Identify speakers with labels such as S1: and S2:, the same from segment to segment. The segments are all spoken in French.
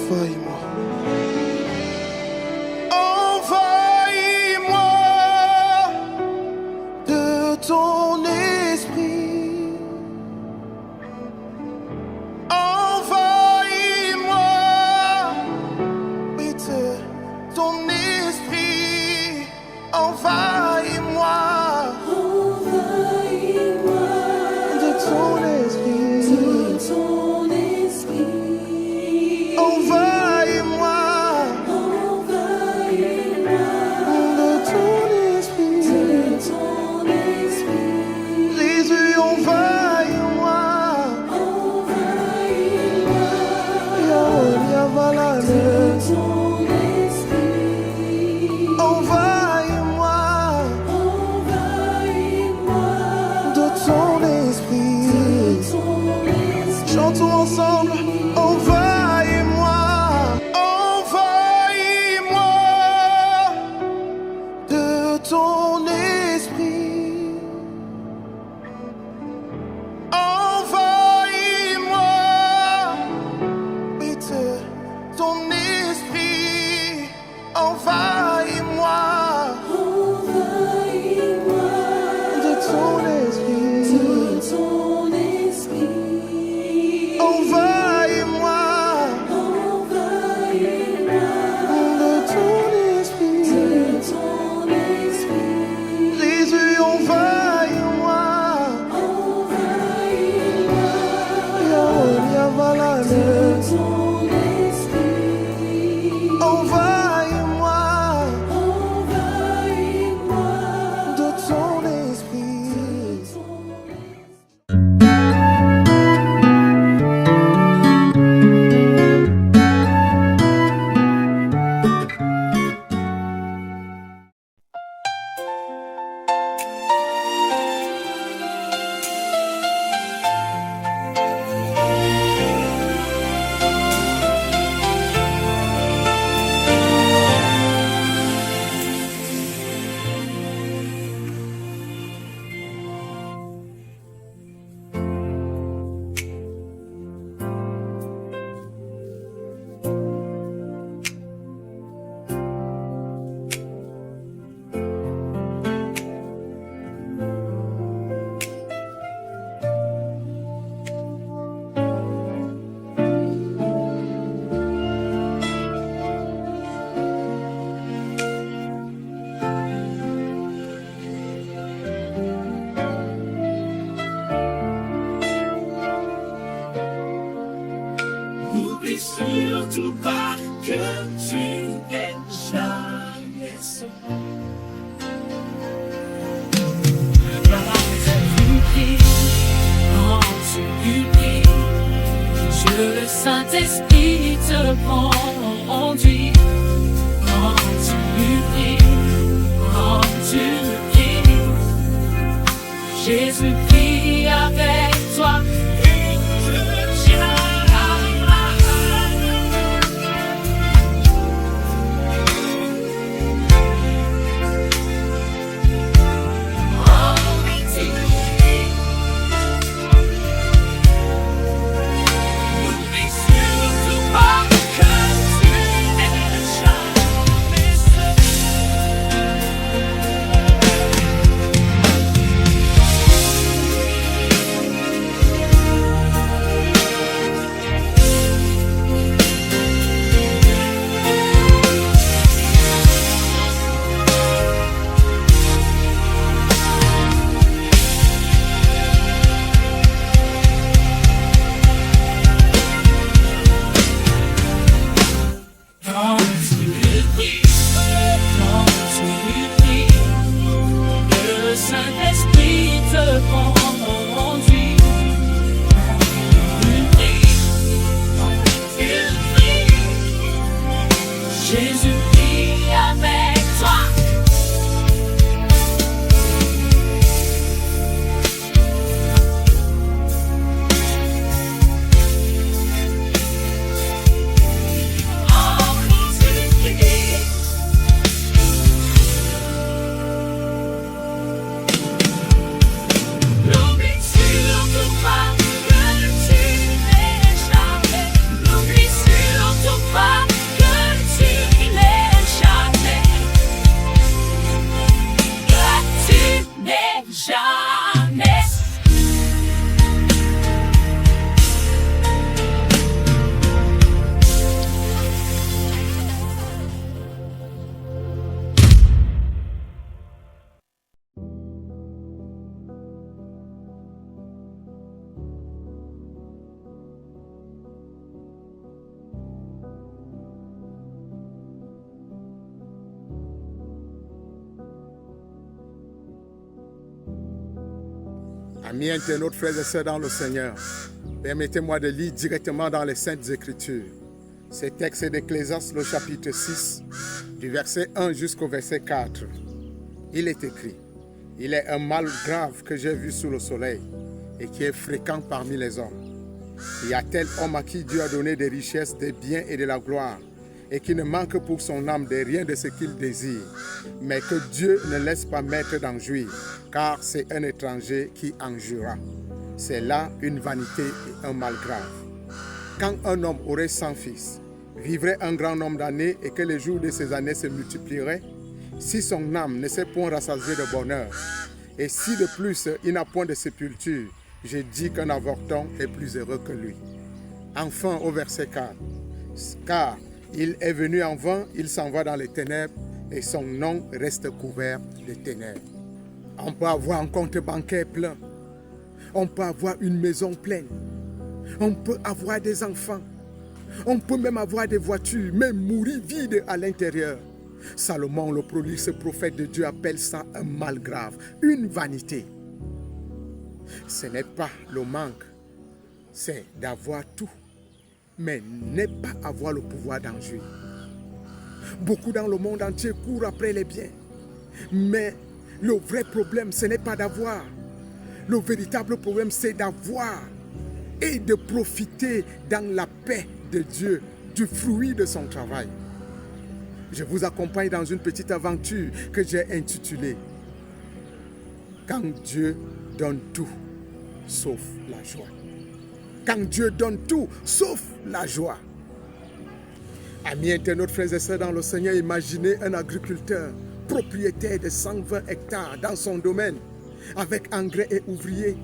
S1: envahis-moi. Envahis-moi de ton esprit. Envahis-moi, oui, de ton esprit. Envahis-moi.
S2: Envahis-moi
S1: de ton esprit. Envahis-moi.
S2: Envahis-moi
S1: De ton esprit. Jésus, envahis-moi.
S2: Envahis-moi
S1: Yaonia Valade.
S2: ton esprit.
S1: Envahis-moi
S2: Envahis-moi
S1: de ton esprit. Chantons ensemble. Envahis-moi. Envahis-moi de ton esprit. Envahis-moi, oui, de ton esprit. Envahis-moi
S2: Envahis-moi
S1: de ton esprit.
S2: ton esprit.
S1: Envahis-moi
S2: Envahis-moi
S1: de ton esprit.
S2: ton esprit.
S1: Jésus, envahis-moi.
S2: Envahis-moi
S1: Yaonia Valade.
S2: ton esprit.
S1: Envahis-moi
S2: Envahis-moi
S1: de ton esprit.
S3: N'oublie surtout pas que tu n'es jamais seul. Quand tu oublies, que le Saint-Esprit te conduit. Quand tu oublies, Jésus prie avec toi.
S4: Amis internautes, frères et sœurs dans le Seigneur, permettez-moi de lire directement dans les Saintes Écritures. Ce texte est d'Ecclésiaste, le chapitre 6, du verset 1 jusqu'au verset 4. Il est écrit: « Il est un mal grave que j'ai vu sous le soleil et qui est fréquent parmi les hommes. Il y a tel homme à qui Dieu a donné des richesses, des biens et de la gloire, et qui ne manque pour son âme de rien de ce qu'il désire, mais que Dieu ne laisse pas mettre d'en jouir, car c'est un étranger qui en jouira. C'est là une vanité et un mal grave. Quand un homme aurait 100 fils, vivrait un grand nombre d'années et que les jours de ses années se multiplieraient, si son âme ne s'est point rassasiée de bonheur, et si de plus il n'a point de sépulture, je dis qu'un avorton est plus heureux que lui. » Enfin au verset 4, « Car il est venu en vain, il s'en va dans les ténèbres, et son nom reste couvert de ténèbres. » On peut avoir un compte bancaire plein, on peut avoir une maison pleine, on peut avoir des enfants, on peut même avoir des voitures, mais mourir vide à l'intérieur. Salomon, le prolixe prophète de Dieu, appelle ça un mal grave, une vanité. Ce n'est pas le manque, c'est d'avoir tout, mais ne pas avoir le pouvoir d'en jouir. Beaucoup dans le monde entier courent après les biens, mais le vrai problème, ce n'est pas d'avoir. Le véritable problème, c'est d'avoir et de profiter dans la paix de Dieu, du fruit de son travail. Je vous accompagne dans une petite aventure que j'ai intitulée « Quand Dieu donne tout, sauf la joie ». Quand Dieu donne tout, sauf la joie. Amis internautes, frères et sœurs dans le Seigneur, imaginez un agriculteur propriétaire de 120 hectares dans son domaine, avec engrais et ouvriers.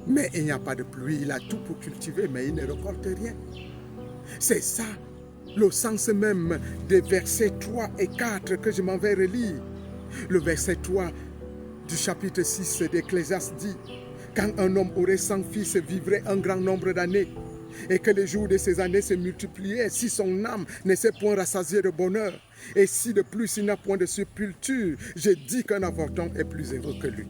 S4: Mais il n'y a pas de pluie, il a tout pour cultiver, mais il ne récolte rien. C'est ça le sens même des versets 3 et 4 que je m'en vais relire. Le verset 3 du chapitre 6 d'Ecclésiaste dit: « Quand un homme aurait 100 fils, vivrait un grand nombre d'années, et que les jours de ces années se multipliaient, si son âme ne s'est point rassasiée de bonheur, et si de plus il n'a point de sépulture, je dis qu'un avorton est plus heureux que lui. »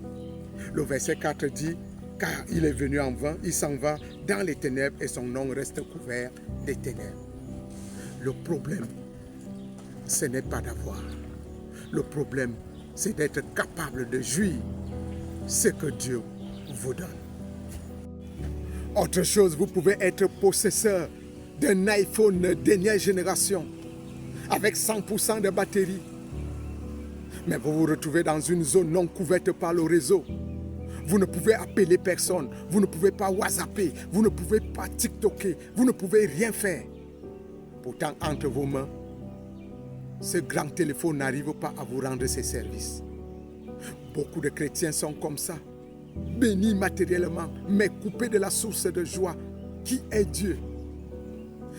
S4: Le verset 4 dit: « Car il est venu en vain, il s'en va dans les ténèbres, et son nom reste couvert des ténèbres. » Le problème, ce n'est pas d'avoir. Le problème, c'est d'être capable de jouir ce que Dieu vous donne. Autre chose, vous pouvez être possesseur d'un iPhone dernière génération avec 100% de batterie. Mais vous vous retrouvez dans une zone non couverte par le réseau. Vous ne pouvez appeler personne, vous ne pouvez pas WhatsApper, vous ne pouvez pas TikToker, vous ne pouvez rien faire. Pourtant, entre vos mains, ce grand téléphone n'arrive pas à vous rendre ses services. Beaucoup de chrétiens sont comme ça, bénis matériellement, mais coupés de la source de joie qui est Dieu.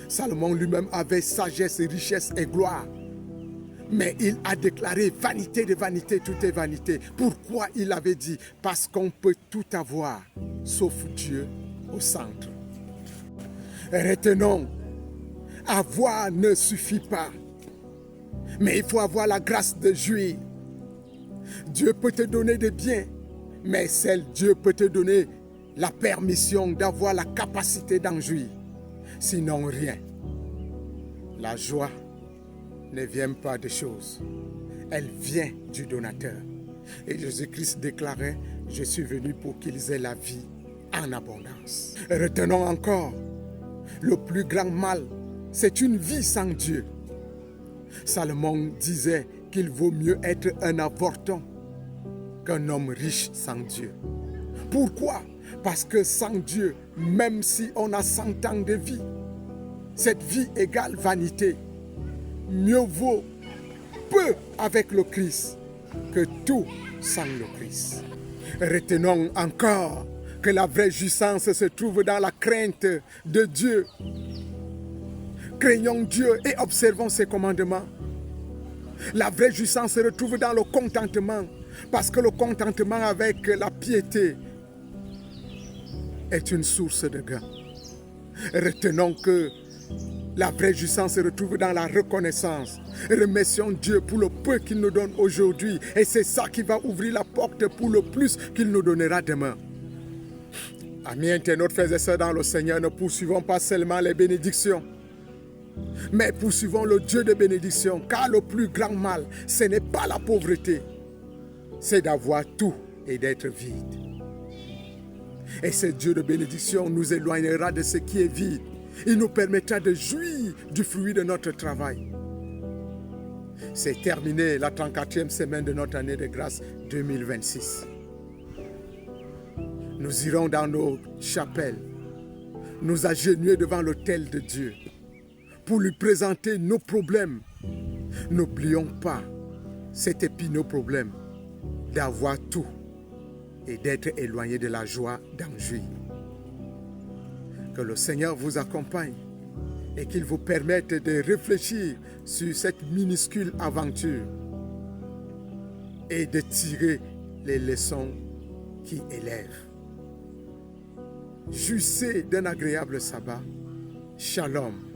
S4: Salomon lui-même avait sagesse, richesse et gloire. Mais il a déclaré vanité de vanité, tout est vanité. Pourquoi il avait dit? Parce qu'on peut tout avoir, sauf Dieu au centre. Retenons, avoir ne suffit pas. Mais il faut avoir la grâce de jouir. Dieu peut te donner des biens, mais seul Dieu peut te donner la permission d'avoir la capacité d'en jouir. Sinon rien. La joie ne vient pas de choses. Elle vient du donateur. Et Jésus-Christ déclarait: « Je suis venu pour qu'ils aient la vie en abondance. » Retenons encore, le plus grand mal, c'est une vie sans Dieu. Salomon disait qu'il vaut mieux être un avorton qu'un homme riche sans Dieu. Pourquoi? Parce que sans Dieu, même si on a 100 ans de vie, cette vie égale vanité. Mieux vaut peu avec le Christ que tout sans le Christ. Retenons encore que la vraie jouissance se trouve dans la crainte de Dieu. Craignons Dieu et observons ses commandements. La vraie jouissance se retrouve dans le contentement, parce que le contentement avec la piété est une source de gain. Retenons que la vraie jouissance se retrouve dans la reconnaissance. Remercions Dieu pour le peu qu'il nous donne aujourd'hui, et c'est ça qui va ouvrir la porte pour le plus qu'il nous donnera demain. Amis internautes, frères et sœurs dans le Seigneur, ne poursuivons pas seulement les bénédictions, mais poursuivons le Dieu de bénédiction, car le plus grand mal, ce n'est pas la pauvreté, c'est d'avoir tout et d'être vide. Et ce Dieu de bénédiction nous éloignera de ce qui est vide. Il nous permettra de jouir du fruit de notre travail. C'est terminé la 34e semaine de notre année de grâce 2026. Nous irons dans nos chapelles, nous agenouiller devant l'autel de Dieu pour lui présenter nos problèmes. N'oublions pas cet épineux problème d'avoir tout et d'être éloigné de la joie d'en jouir. Que le Seigneur vous accompagne et qu'il vous permette de réfléchir sur cette minuscule aventure et de tirer les leçons qui élèvent. Jouissez d'un agréable sabbat. Shalom.